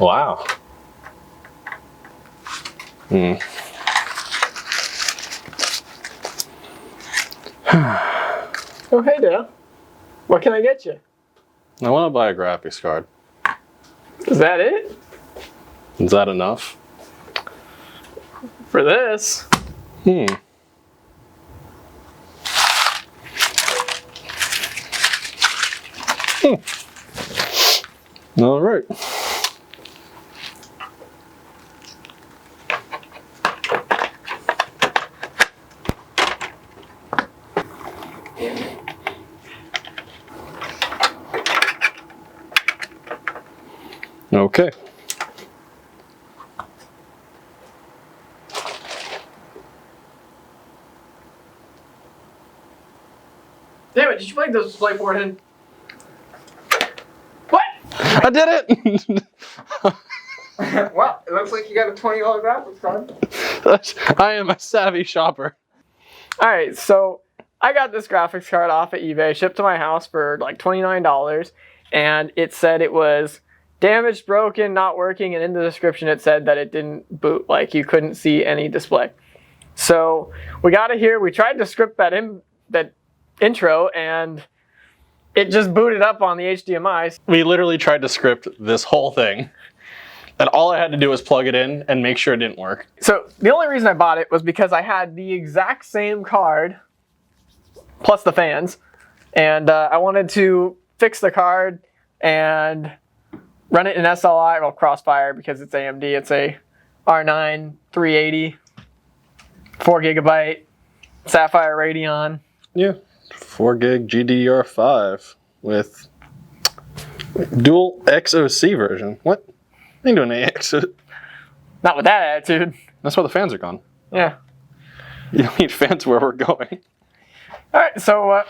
Wow. Oh, hey there. What can I get you? I want to buy a graphics card. Is that it? Is that enough? For this? All right. Okay. Damn it, did you plug the DisplayPort in? What? I did it! Well, it looks like you got a $20 graphics card. I am a savvy shopper. Alright, so I got this graphics card off of eBay, shipped to my house for like $29, and it said it was damaged, broken, not working, and in the description it said that it didn't boot, like you couldn't see any display. So we got it here, we tried to script that intro, and it just booted up on the HDMI. We literally tried to script this whole thing, and all I had to do was plug it in and make sure it didn't work. So the only reason I bought it was because I had the exact same card, plus the fans, and I wanted to fix the card and run it in SLI, well, Crossfire, because it's AMD. It's a R9 380, 4GB Sapphire Radeon. Yeah, 4 gig GDDR5 with dual XOC version. What? I ain't doing AX. Not with that attitude. That's why the fans are gone. Yeah. You don't need fans where we're going. All right, so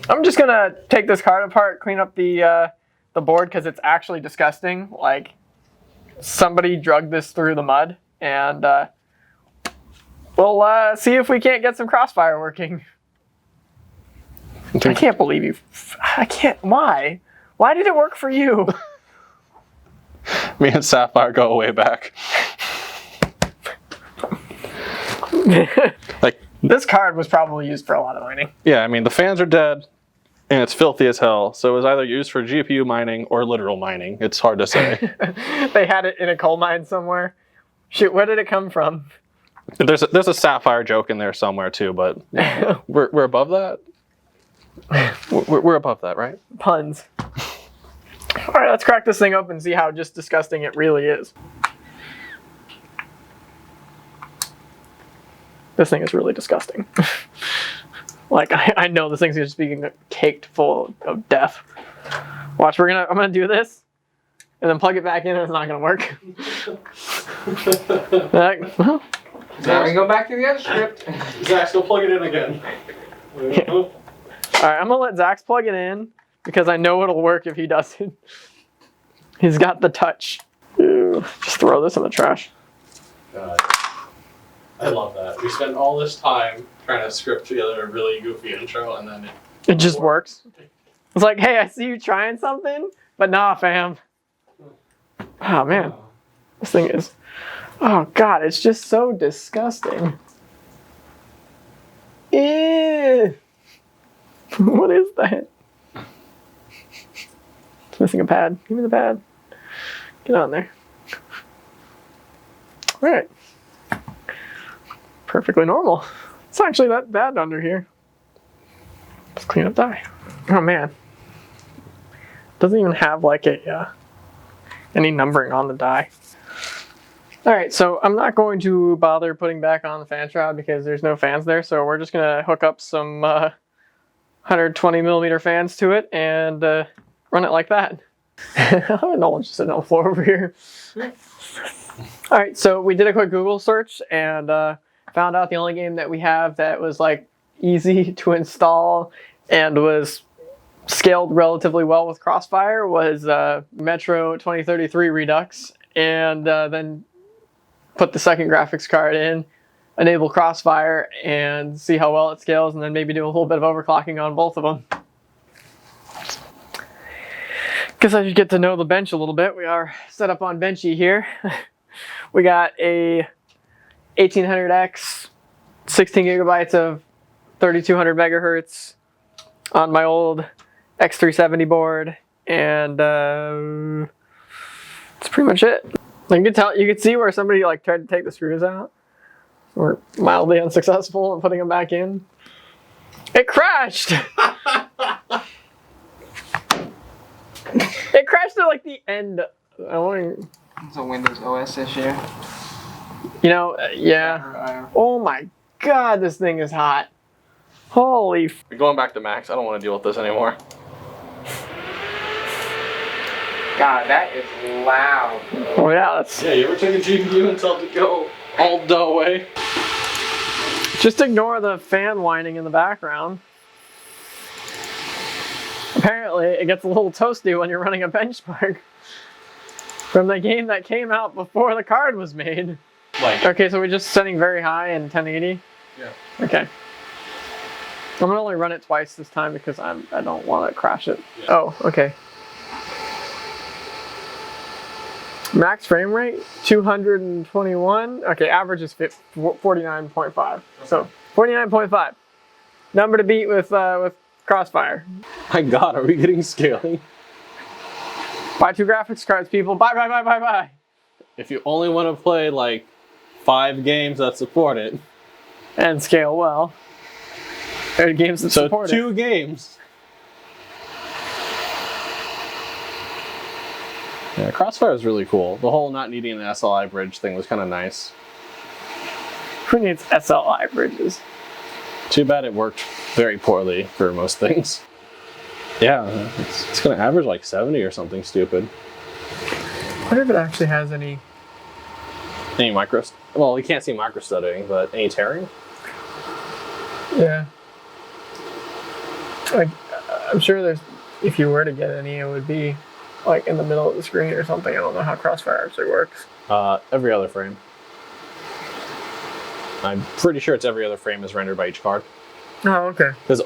I'm just gonna take this card apart, clean up the board because it's actually disgusting. Like somebody drugged this through the mud, and we'll see if we can't get some Crossfire working. I can't believe you. I can't. Why? Why did it work for you? Me and Sapphire go way back. Like, this card was probably used for a lot of mining. yeah, I mean, the fans are dead, and it's filthy as hell, so it was either used for GPU mining or literal mining. It's hard to say. They had it in a coal mine somewhere. Shoot, where did it come from? There's a Sapphire joke in there somewhere, too, but we're above that? We're above that, right? Puns. All right, let's crack this thing open and see how just disgusting it really is. This thing is really disgusting. Like, I know this thing's just being caked full of death. Watch, I'm gonna do this, and then plug it back in, and it's not gonna work. Well, now we go back to the other script. Zach, go plug it in again. Yeah. All right, I'm gonna let Zach's plug it in because I know it'll work if he doesn't. He's got the touch. Ew. Just throw this in the trash. God. I love that. We spent all this time trying to script together a really goofy intro, and then it just works. It's like, hey, I see you trying something, but nah, fam. Oh, man. This thing is... Oh, God, it's just so disgusting. Ew. What is that? It's missing a pad. Give me the pad. Get on there. All right. Perfectly normal. It's not actually that bad under here. Let's clean up die. Oh man. Doesn't even have like a any numbering on the die. Alright, so I'm not going to bother putting back on the fan shroud because there's no fans there, so we're just gonna hook up some 120mm fans to it and run it like that. No one's just sitting on the floor over here. Alright, so we did a quick Google search and found out the only game that we have that was like easy to install and was scaled relatively well with Crossfire was Metro 2033 Redux, and then put the second graphics card in, enable Crossfire, and see how well it scales, and then maybe do a little bit of overclocking on both of them. Guess I should get to know the bench a little bit. We are set up on Benchy here. We got a 1800X, 16 gigabytes of 3200 megahertz on my old X370 board, and that's pretty much it. You could see where somebody like tried to take the screws out. We're mildly unsuccessful in putting them back in. It crashed. It crashed at like the end. It's a Windows OS issue. You know, yeah. Oh my god, this thing is hot. Holy. Going back to Max, I don't want to deal with this anymore. God, that is loud. Oh yeah, that's. Yeah, you ever take a GPU and tell it to go all the way? Just ignore the fan whining in the background. Apparently, it gets a little toasty when you're running a benchmark from the game that came out before the card was made. Like, Okay, so we're just setting very high in 1080? Yeah. Okay. I'm gonna only run it twice this time because I don't want to crash it. Yeah. Oh, okay. Max frame rate, 221. Okay, average is 49.5. So, 49.5. Number to beat with Crossfire. my god, are we getting scaling? Buy 2 graphics cards, people. Buy. If you only want to play like 5 games that support it. And scale well. There are games that So support 2 it. games. Yeah, Crossfire is really cool. The whole not needing an SLI bridge thing was kind of nice. Who needs SLI bridges? Too bad it worked very poorly for most things. Yeah, it's going to average like 70 or something stupid. I wonder if it actually has any. Any micro... Well, you can't see micro stuttering, but any tearing? Yeah. Like, I'm sure there's. If you were to get any, it would be like in the middle of the screen or something. I don't know how Crossfire actually works. Every other frame. I'm pretty sure it's every other frame is rendered by each card. Oh, okay. Because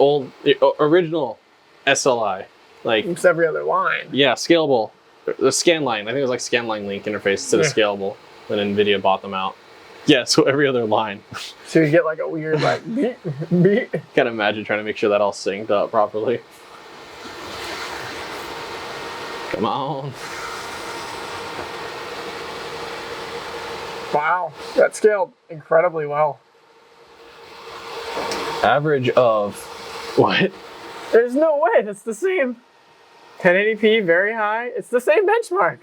original SLI, like, It's every other line. yeah, scalable. The Scanline, I think it was like Scanline Link interface instead of scalable. Then NVIDIA bought them out. Yeah, so every other line. So you get like a weird like beat. Can't imagine trying to make sure that all synced up properly. Come on. Wow, that scaled incredibly well. Average of what? There's no way that's the same. 1080p, very high. It's the same benchmark.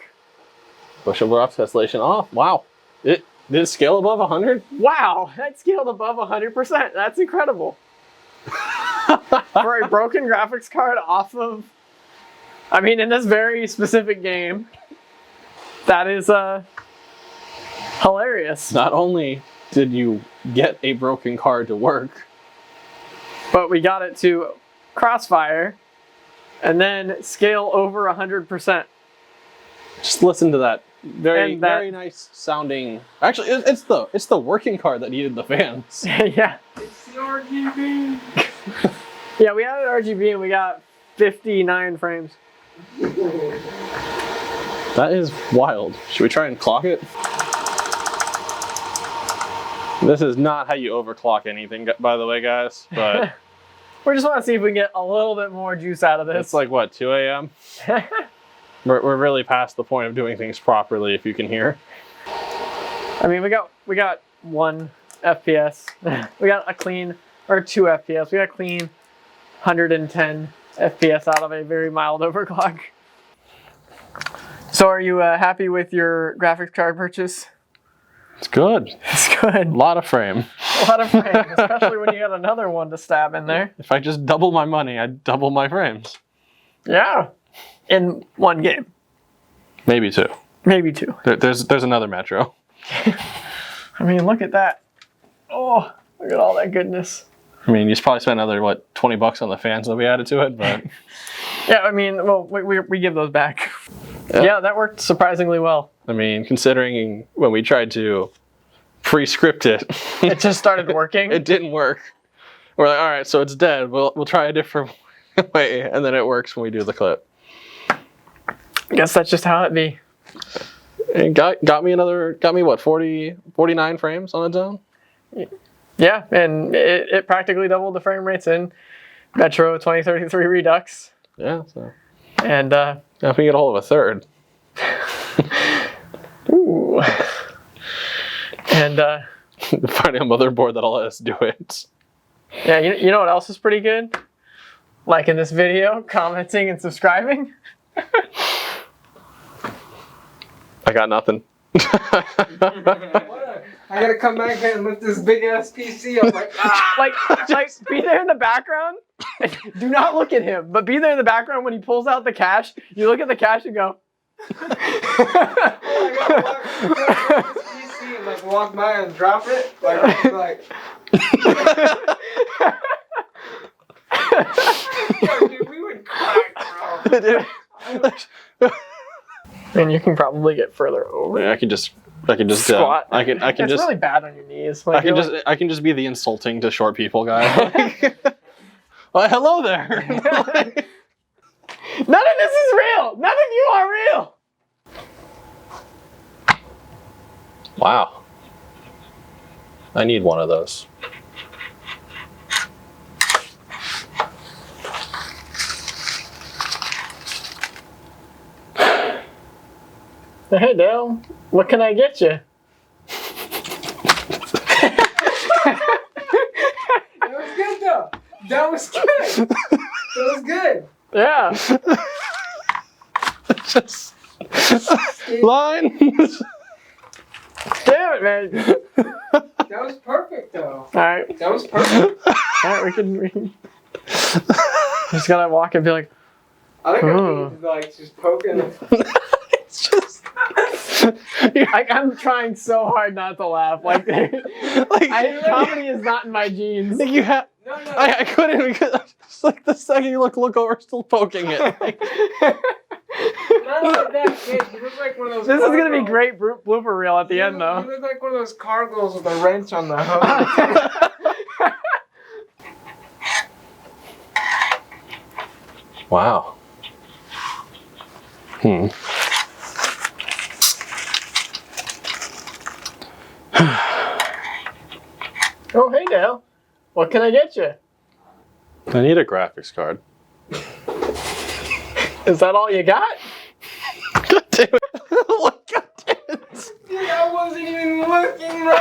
Push-over off tesselation off. Wow. Did it scale above 100? Wow, that scaled above 100%. That's incredible. For a broken graphics card off of, I mean, in this very specific game, that is hilarious. Not only did you get a broken card to work, But we got it to Crossfire and then scale over 100%. just listen to that. Very And that- very nice sounding. Actually, it's the working card that needed the fans. Yeah. It's the RGB. Yeah, we added RGB and we got 59 frames. That is wild. Should we try and clock it? This is not how you overclock anything, by the way, guys. But We just want to see if we can get a little bit more juice out of this. it's like what, 2 a.m. We're really past the point of doing things properly, if you can hear. I mean, we got 1 FPS. We got a clean, or 2 FPS. We got a clean 110 FPS out of a very mild overclock. So are you happy with your graphics card purchase? It's good. It's good. A lot of frame. A lot of frames, especially when you got another one to stab in there. If I just double my money, I'd double my frames. Yeah. In one game. Maybe 2. Maybe 2. There's another Metro. I mean, look at that. Oh, look at all that goodness. I mean, you probably spent another, what, 20 bucks on the fans that we added to it, but Yeah, I mean, well, we give those back. Yeah, that worked surprisingly well. I mean, considering when we tried to pre-script it, It just started working. it didn't work. We're like, all right, so it's dead. We'll try a different way, and then it works when we do the clip. I guess that's just how it be. And got me what, 49 frames on its own? Yeah, and it practically doubled the frame rates in Metro 2033 Redux. Yeah, so. And Now if we get a hold of a third. ooh. And Finding a motherboard that'll let us do it. yeah, you know what else is pretty good? Liking this video, commenting, and subscribing. I got nothing. I gotta come back here and lift this big ass PC up like, ah! like be there in the background. Do not look at him, but be there in the background when he pulls out the cash. You look at the cash and go. I gotta walk this PC and like walk by and drop it. Like. Yo, dude, we would crack, bro. And you can probably get further over. Yeah, I can just Squat. I can It's just really bad on your knees. Like, I can just be the insulting to short people guy. Well, hello there. None of this is real. None of you are real. Wow. I need one of those. Hey Dale, what can I get you? That was good though. That was good. That was good. Yeah. Just line. Damn it, man. That was perfect though. All right. That was perfect. All right, we can just gotta walk and be like, I like how Oh. he's like just poking. It's just I'm trying so hard not to laugh. Like, comedy is not in my genes. you have. No. I couldn't because it's like the second you look over, still poking it. Like, Not like that, kid. You look like one of those. This is car gonna be girls. great blooper reel at the You end, though. You look like one of those car girls with a wrench on the hose. wow. Oh, hey Dale, what can I get you? I need a graphics card. Is that all you got? God damn it. Oh, God damn it. Dude, I wasn't even looking, bro.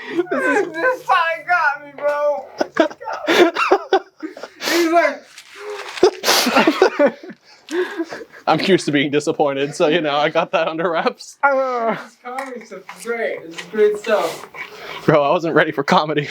This side got me, bro. He's like, I'm used to being disappointed, so I got that under wraps. this comedy stuff is great. This is great stuff. Bro, I wasn't ready for comedy.